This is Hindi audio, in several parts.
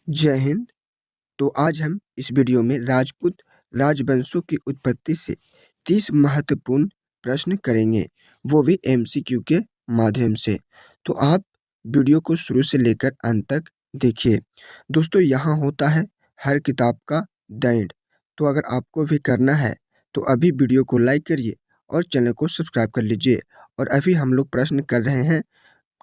जय हिंद। तो आज हम इस वीडियो में राजपूत राजवंशों की उत्पत्ति से 30 महत्वपूर्ण प्रश्न करेंगे, वो भी एमसीक्यू के माध्यम से। तो आप वीडियो को शुरू से लेकर अंत तक देखिए। दोस्तों, यहाँ होता है हर किताब का द एंड। तो अगर आपको भी करना है तो अभी वीडियो को लाइक करिए और चैनल को सब्सक्राइब कर लीजिए। और अभी हम लोग प्रश्न कर रहे हैं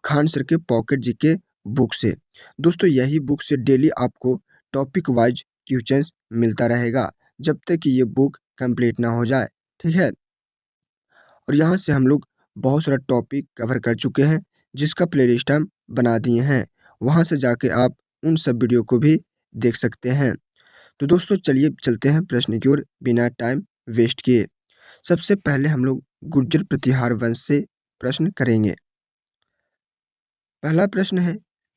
खान सर के पॉकेट जीके बुक से। दोस्तों, यही बुक से डेली आपको टॉपिक वाइज क्वेश्चंस मिलता रहेगा जब तक कि ये बुक कंप्लीट ना हो जाए। ठीक है। और यहाँ से हम लोग बहुत सारा टॉपिक कवर कर चुके हैं जिसका प्लेलिस्ट हम बना दिए हैं। वहाँ से जाके आप उन सब वीडियो को भी देख सकते हैं। तो दोस्तों, चलिए चलते हैं प्रश्न की ओर बिना टाइम वेस्ट किए। सबसे पहले हम लोग गुर्जर प्रतिहार वंश से प्रश्न करेंगे। पहला प्रश्न है,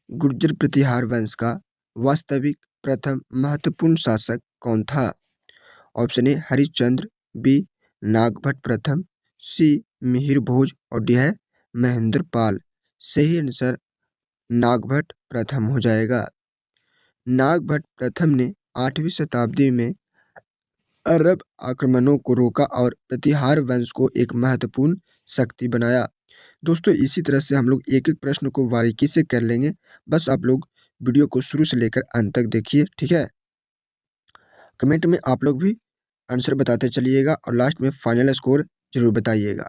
गुर्जर प्रतिहार वंश का वास्तविक प्रथम महत्वपूर्ण शासक कौन था? Option A Harishchandra, B Nagabhata प्रथम, सी मिहिर भोज और डी है महेंद्र पाल। सही आंसर नागभट्ट प्रथम हो जाएगा। नागभट्ट प्रथम ने 8वीं शताब्दी में अरब आक्रमणों को रोका और प्रतिहार वंश को एक महत्वपूर्ण शक्ति बनाया। दोस्तों, इसी तरह से हम लोग एक एक प्रश्न को बारीकी से कर लेंगे। बस आप लोग वीडियो को शुरू से लेकर अंत तक देखिए। ठीक है। कमेंट में आप लोग भी आंसर बताते चलिएगा और लास्ट में फाइनल स्कोर जरूर बताइएगा।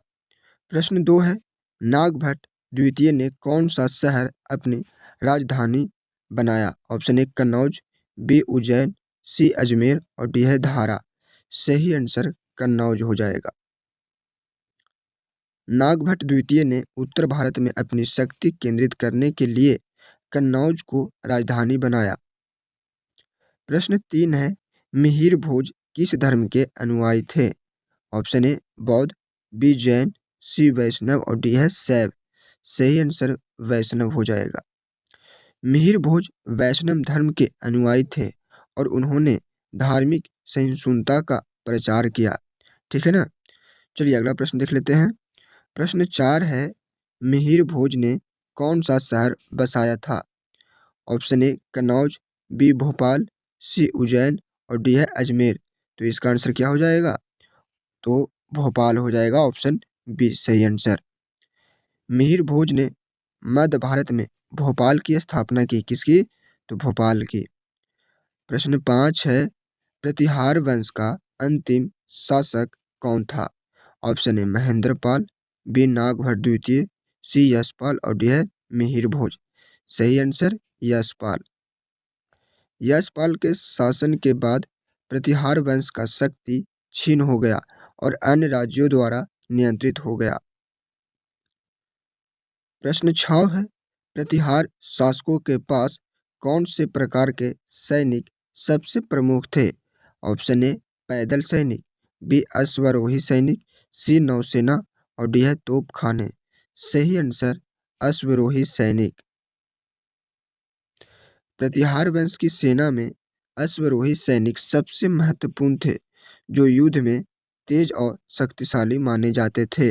प्रश्न 2 है, नागभट्ट द्वितीय ने कौन सा शहर अपनी राजधानी बनाया? Option A Kannauj, B Ujjain, C Ajmer और डी है धारा। सही आंसर कन्नौज हो जाएगा। नागभट्ट द्वितीय ने उत्तर भारत में अपनी शक्ति केंद्रित करने के लिए कन्नौज को राजधानी बनाया। प्रश्न 3 है, मिहिर भोज किस धर्म के अनुयायी थे? ऑप्शन ए बौद्ध, बी जैन, सी वैष्णव और डी है शैव। सही आंसर वैष्णव हो जाएगा। मिहिर भोज वैष्णव धर्म के अनुयायी थे और उन्होंने धार्मिक सहिष्णुता का प्रचार किया। ठीक है ना। चलिए अगला प्रश्न देख लेते हैं। प्रश्न 4 है, मिहिर भोज ने कौन सा शहर बसाया था? Option A Kannauj, B Bhopal, C Ujjain और डी है अजमेर। तो इसका आंसर क्या हो जाएगा? तो भोपाल हो जाएगा। ऑप्शन बी सही आंसर। मिहिर भोज ने मध्य भारत में भोपाल की स्थापना की। किसकी? तो भोपाल की। प्रश्न 5 है, प्रतिहार वंश का अंतिम शासक कौन था? Option A Mahendra Pal, B Nagabhata द्वितीय, सी यशपाल और डी है मिहिर भोज। सही आंसर यशपाल। यशपाल के शासन के बाद प्रतिहार वंश का शक्ति क्षीण हो गया और अन्य राज्यों द्वारा नियंत्रित हो गया। प्रश्न 6 है, प्रतिहार शासकों के पास कौन से प्रकार के सैनिक सबसे प्रमुख थे? ऑप्शन ए पैदल सैनिक, बी अश्वारोही सैनिक, सी नौसेना और डी है तोपखाने। सही आंसर अश्वारोही सैनिक। प्रतिहार वंश की सेना में अश्वारोही सैनिक सबसे महत्वपूर्ण थे, जो युद्ध में तेज और शक्तिशाली माने जाते थे।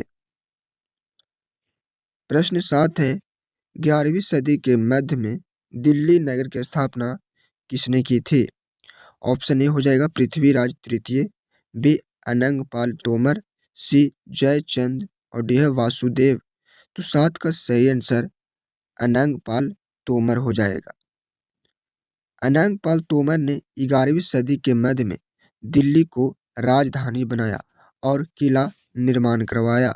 प्रश्न 7 है, 11वीं सदी के मध्य में दिल्ली नगर की स्थापना किसने की थी? ऑप्शन ए हो जाएगा पृथ्वीराज तृतीय, बी अनंगपाल तोमर, सी जयचंद और डी है वासुदेव। तो 7 का सही आंसर अनंगपाल तोमर हो जाएगा। अनंगपाल तोमर ने 11वीं सदी के मध्य में दिल्ली को राजधानी बनाया और किला निर्माण करवाया।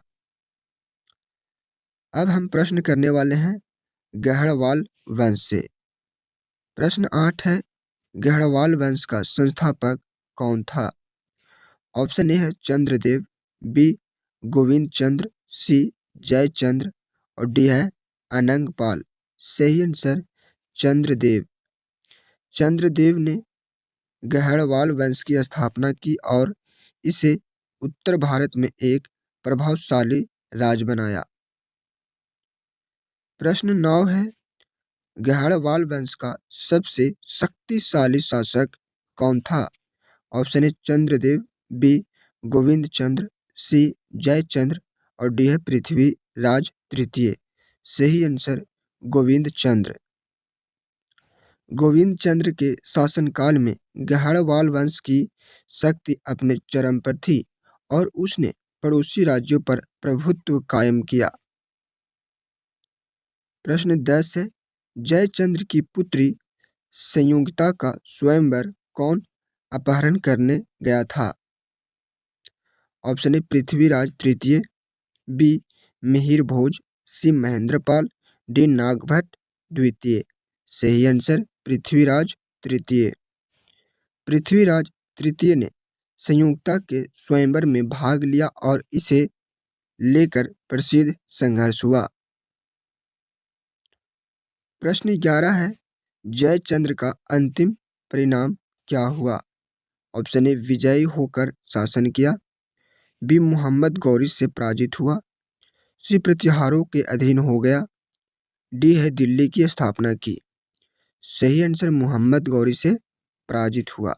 अब हम प्रश्न करने वाले हैं गहड़वाल वंश से। प्रश्न 8 है, गहड़वाल वंश का संस्थापक कौन था? ऑप्शन ए है चंद्रदेव, बी गोविंद चंद्र, सी जयचंद्र और डी है अनंगपाल। सही आंसर चंद्रदेव। चंद्रदेव ने गहड़वाल वंश की स्थापना की और इसे उत्तर भारत में एक प्रभावशाली राज बनाया। प्रश्न 9 है, गहड़वाल वंश का सबसे शक्तिशाली शासक कौन था? Option A Chandradev, B Govind Chandra, C Jaichandra और डी है पृथ्वीराज तृतीय। सही आंसर गोविंद चंद्र। गोविंद चंद्र के शासनकाल में गढ़वाल वंश की शक्ति अपने चरम पर थी और उसने पड़ोसी राज्यों पर प्रभुत्व कायम किया। प्रश्न 10 है, जयचंद्र की पुत्री संयुक्ता का स्वयंवर कौन अपहरण करने गया था? ऑप्शन ए पृथ्वीराज तृतीय, बी मिहिर भोज, सी महेंद्रपाल, डी नागभट्ट द्वितीय। सही आंसर पृथ्वीराज तृतीय। पृथ्वीराज तृतीय ने संयुक्ता के स्वयंवर में भाग लिया और इसे लेकर प्रसिद्ध संघर्ष हुआ। प्रश्न 11 है, जयचंद्र का अंतिम परिणाम क्या हुआ? ऑप्शन ए विजयी होकर शासन किया, बी मोहम्मद गौरी से पराजित हुआ, सी प्रतिहारों के अधीन हो गया, डी है दिल्ली की स्थापना की। सही आंसर मोहम्मद गौरी से पराजित हुआ।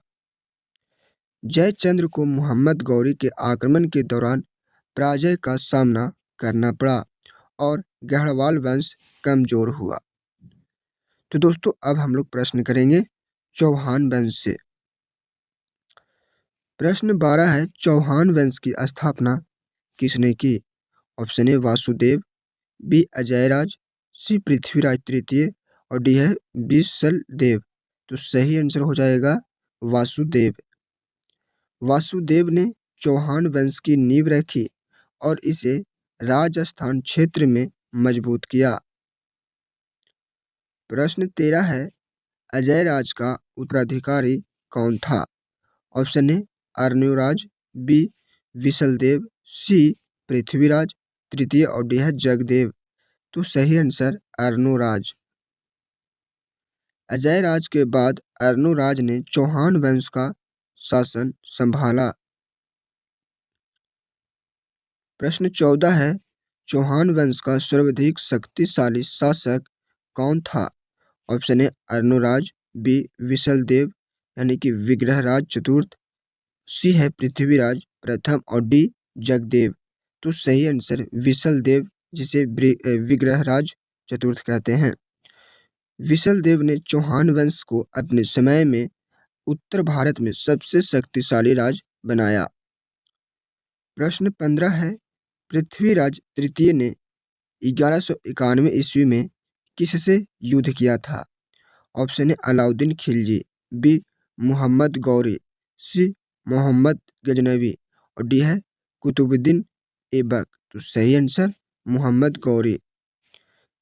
जयचंद्र को मोहम्मद गौरी के आक्रमण के दौरान पराजय का सामना करना पड़ा और गढ़वाल वंश कमजोर हुआ। तो दोस्तों अब हम लोग प्रश्न करेंगे चौहान वंश से। प्रश्न 12 है, चौहान वंश की स्थापना किसने की? Option A Vasudev, B Ajayraj, C Prithviraj तृतीय और डी है बिसल देव। तो सही आंसर हो जाएगा वासुदेव। वासुदेव ने चौहान वंश की नींव रखी और इसे राजस्थान क्षेत्र में मजबूत किया। प्रश्न 13 है, अजयराज का उत्तराधिकारी कौन था? ऑप्शन ए अर्णोराज, बी विशलदेव, सी पृथ्वीराज तृतीय और डी है जगदेव। तो सही आंसर अर्णोराज। अजयराज के बाद अर्णोराज ने चौहान वंश का शासन संभाला। प्रश्न 14 है, चौहान वंश का सर्वाधिक शक्तिशाली शासक कौन था? ऑप्शन ए अर्णोराज, बी विशलदेव यानी कि विग्रहराज चतुर्थ, सी है पृथ्वीराज प्रथम और डी जगदेव। तो सही आंसर विशलदेव, जिसे विग्रहराज चतुर्थ कहते हैं। विशलदेव ने चौहान वंश को अपने समय में उत्तर भारत में सबसे शक्तिशाली राज बनाया। प्रश्न 15 है, पृथ्वीराज तृतीय ने 1191 ईस्वी में किससे युद्ध किया था? Option A Alauddin Khilji, B Mohammad Ghori, C Mohammad Ghaznavi और डी है कुतुबुद्दीन ऐबक। तो सही आंसर मोहम्मद गौरी।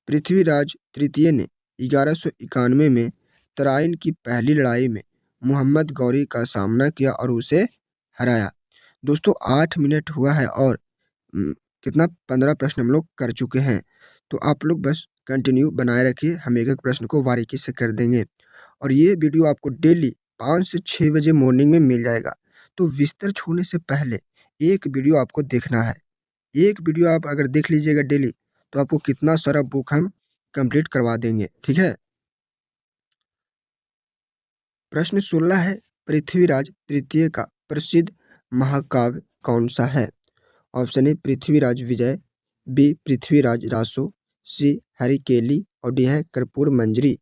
पृथ्वीराज तृतीय ने 1191 में तराइन की पहली लड़ाई में मोहम्मद गौरी का सामना किया और उसे हराया। दोस्तों 8 मिनट हुआ है और कितना 15 प्रश्न हम लोग कर चुके हैं। तो आप लोग बस कंटिन्यू बनाए रखिए, हम एक एक प्रश्न को बारीकी से कर देंगे और ये वीडियो आपको डेली 5 से 6 बजे मॉर्निंग में मिल जाएगा। तो बिस्तर छूने से पहले एक वीडियो आपको देखना है। एक वीडियो आप अगर देख लीजिएगा डेली तो आपको कितना सारा बुक हम कंप्लीट करवा देंगे, ठीक है। प्रश्न 16 है, पृथ्वीराज तृतीय का प्रसिद्ध महाकाव्य कौन सा है? Option A Prithviraj Vijay, B Prithviraj Raso, C Harikeli और डी है कर्पूर मंजरी।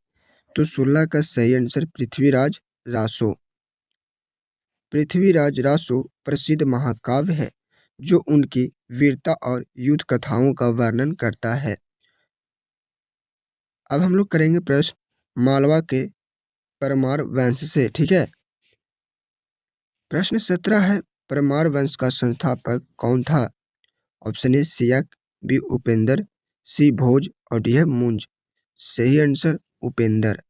तो 16 का सही आंसर पृथ्वीराज रासो। पृथ्वीराज रासो प्रसिद्ध महाकाव्य है जो उनकी वीरता और युद्ध कथाओं का वर्णन करता है। अब हम लोग करेंगे प्रश्न मालवा के परमार वंश से, ठीक है। प्रश्न 17 है, परमार वंश का संस्थापक कौन था? Option A Siyak, B Upendra, C Bhoj और डी है मुंज। सही आंसर उपेंद्र।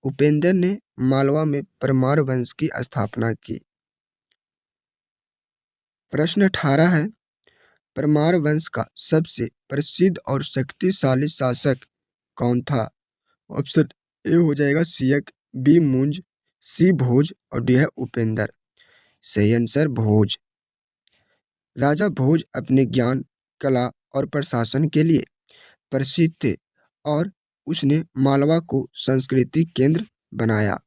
उपेंद्र ने मालवा में परमार वंश की स्थापना की। प्रश्न 18 है, परमार वंश का सबसे प्रसिद्ध और शक्तिशाली शासक कौन था? ऑप्शन ए हो जाएगा सियक, बी मुंज, सी भोज और डी है उपेंद्र। सही आंसर भोज। राजा भोज अपने ज्ञान, कला और प्रशासन के लिए प्रसिद्ध थे और उसने मालवा को संस्कृति केंद्र बनाया।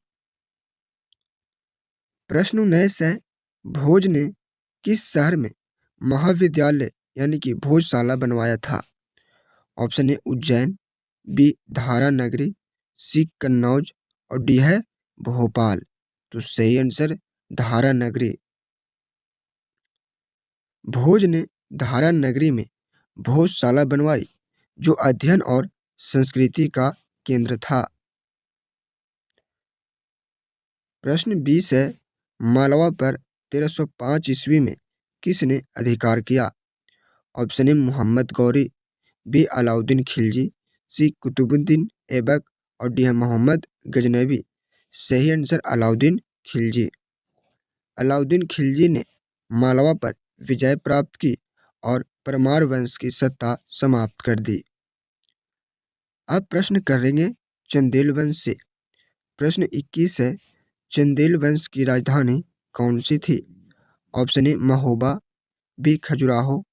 प्रश्न 19 है, भोज ने किस शहर में महाविद्यालय यानी कि भोजशाला बनवाया था? ऑप्शन ए उज्जैन, बी धारा नगरी, सी कन्नौज और डी है भोपाल। तो सही आंसर धारा नगरी। भोज ने धारा नगरी में भोजशाला बनवाई जो अध्ययन और संस्कृति का केंद्र था। प्रश्न 20 है, मालवा पर 1305 ईस्वी में किसने अधिकार किया? Option A Mohammad Ghori, B Alauddin Khilji, C Qutbuddin Aibak और डी है मोहम्मद गजनवी। सही आंसर अलाउद्दीन खिलजी। अलाउद्दीन खिलजी ने मालवा पर विजय प्राप्त की और परमार वंश की सत्ता समाप्त कर दी। अब प्रश्न करेंगे चंदेल वंश से। प्रश्न 21 है, चंदेल वंश की राजधानी कौन सी थी? Option A Mahoba, B Khajuraho,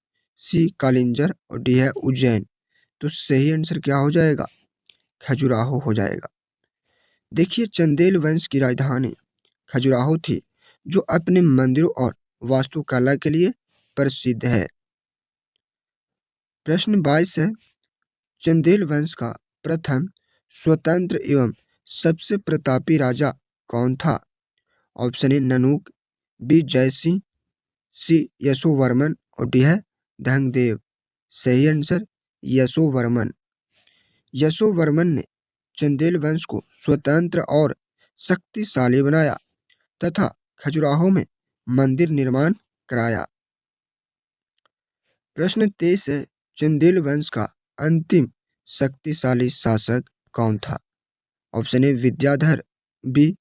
C Kalinjar और डी है उज्जैन। तो सही आंसर क्या हो जाएगा? खजुराहो हो जाएगा। देखिए चंदेल वंश की राजधानी खजुराहो थी जो अपने मंदिरों और वास्तुकला के लिए प्रसिद्ध है। प्रश्न 22 है, चंदेल वंश का प्रथम स्वतंत्र एवं सबसे प्रतापी राजा कौन था? ऑप्शन ए ननूक, बी जयसिंह, सी यशोवर्मन और डी है धंगदेव। सही आंसर यशोवर्मन। यशोवर्मन ने चंदेल वंश को स्वतंत्र और शक्तिशाली बनाया तथा खजुराहो में मंदिर निर्माण कराया। प्रश्न 23 है, चंदेल वंश का अंतिम शक्तिशाली शासक कौन था? ऑप्शन ए विद्याधर, बी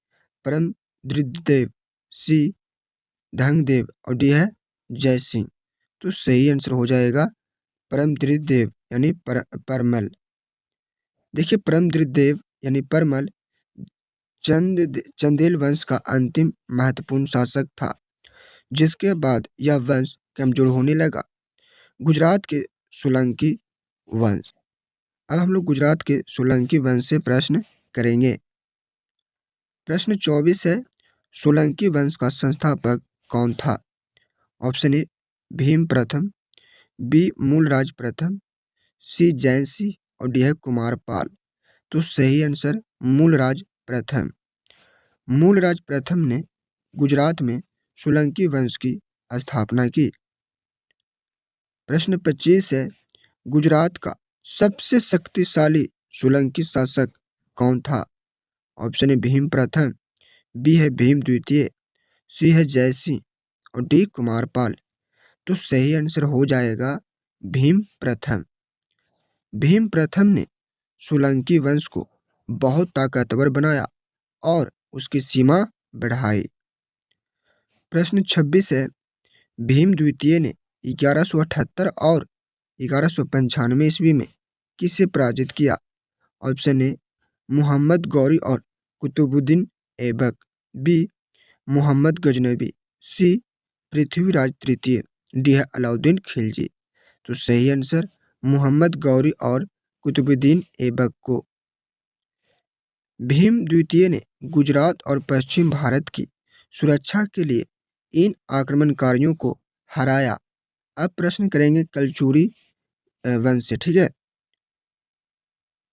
परमद्रिदेव, सी धंगदेव और डी है जयसिंह। तो सही आंसर हो जाएगा परमद्रिदेव यानी परमल। देखिए परमद्रिदेव यानी परमल चंदेल वंश का अंतिम महत्वपूर्ण शासक था जिसके बाद यह वंश कमजोर होने लगा। गुजरात के सोलंकी वंश। अब हम लोग गुजरात के सोलंकी वंश से प्रश्न करेंगे। प्रश्न 24 है, सोलंकी वंश का संस्थापक कौन था? ऑप्शन ए भीम प्रथम, बी मूलराज प्रथम, सी जैन सिंह और डी है कुमारपाल। तो सही आंसर मूलराज प्रथम। मूलराज प्रथम ने गुजरात में सोलंकी वंश की स्थापना की। प्रश्न 25 है, गुजरात का सबसे शक्तिशाली सोलंकी शासक कौन था? ऑप्शन ए भीम प्रथम, बी है भीम द्वितीय, सी है जयसिंह और डी कुमारपाल। तो सही आंसर हो जाएगा भीम प्रथम। भीम प्रथम ने सोलंकी वंश को बहुत ताकतवर बनाया और उसकी सीमा बढ़ाई। प्रश्न 26 है, भीम द्वितीय ने 1178 और 1195 ईस्वी में किसे पराजित किया? ऑप्शन ए मोहम्मद गौरी और कुतुबुद्दीन ऐबक, बी मोहम्मद गजनवी, सी पृथ्वीराज तृतीय, डी है अलाउद्दीन खिलजी। तो सही आंसर मोहम्मद गौरी और कुतुबुद्दीन ऐबक को। भीम द्वितीय ने गुजरात और पश्चिम भारत की सुरक्षा के लिए इन आक्रमणकारियों को हराया। अब प्रश्न करेंगे कलचुरी वंश से, ठीक है।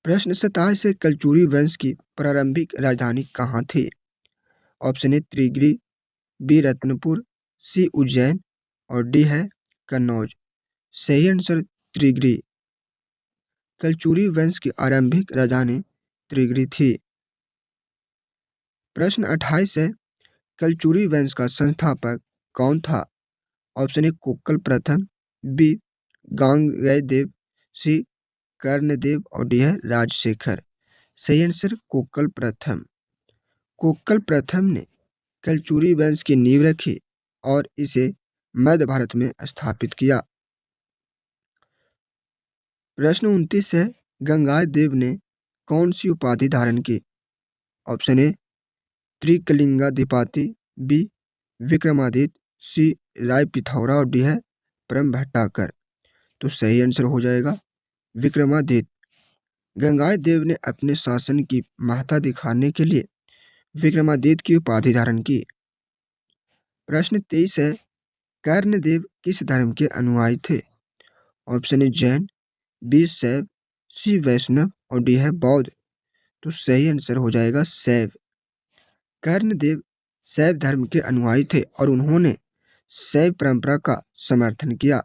प्रश्न 27 है, कलचुरी वंश की प्रारंभिक राजधानी कहाँ थी? ऑप्शन ए त्रिगिरी, बी रत्नपुर, सी उज्जैन और डी है कन्नौज। सही आंसर त्रिगिरी। कलचुरी वंश की आरंभिक राजधानी त्रिगिरी थी। प्रश्न 28 है, कलचुरी वंश का संस्थापक कौन था? ऑप्शन ए कोक्कल प्रथम, बी गांगेयदेव, सी कर्णदेव और डी है राजशेखर। सही आंसर कोक्कल प्रथम। कोक्कल प्रथम ने कलचुरी वंश की नींव रखी और इसे मध्य भारत में स्थापित किया। प्रश्न 29 है, गंगादेव ने कौन सी उपाधि धारण की? ऑप्शन ए त्रिकलिंगाधिपति, बी विक्रमादित्य, सी राय पिथौरा और डी है परम भट्टाकर। तो सही आंसर हो जाएगा विक्रमादित्य। गंगादेव ने अपने शासन की महत्ता दिखाने के लिए विक्रमादित्य की उपाधि धारण की। प्रश्न 23 है, कर्णदेव किस धर्म के अनुयायी थे? ऑप्शन ए जैन, बी शैव, सी वैष्णव और डी है बौद्ध। तो सही आंसर हो जाएगा शैव। कर्णदेव शैव धर्म के अनुयायी थे और उन्होंने शैव परंपरा का समर्थन किया।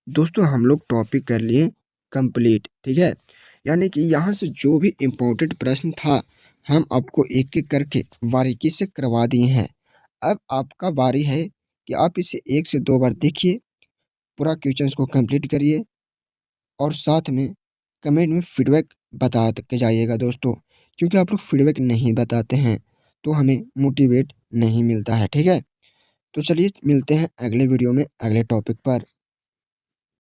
दोस्तों हम लोग टॉपिक कर लिए कंप्लीट, ठीक है। यानी कि यहाँ से जो भी इम्पोर्टेंट प्रश्न था हम आपको एक एक करके बारीकी से करवा दिए हैं। अब आपका बारी है कि आप इसे 1 से 2 बार देखिए, पूरा क्वेश्चंस को कंप्लीट करिए और साथ में कमेंट में फीडबैक बता के जाइएगा दोस्तों, क्योंकि आप लोग फीडबैक नहीं बताते हैं तो हमें मोटिवेट नहीं मिलता है, ठीक है। तो चलिए मिलते हैं अगले वीडियो में अगले टॉपिक पर।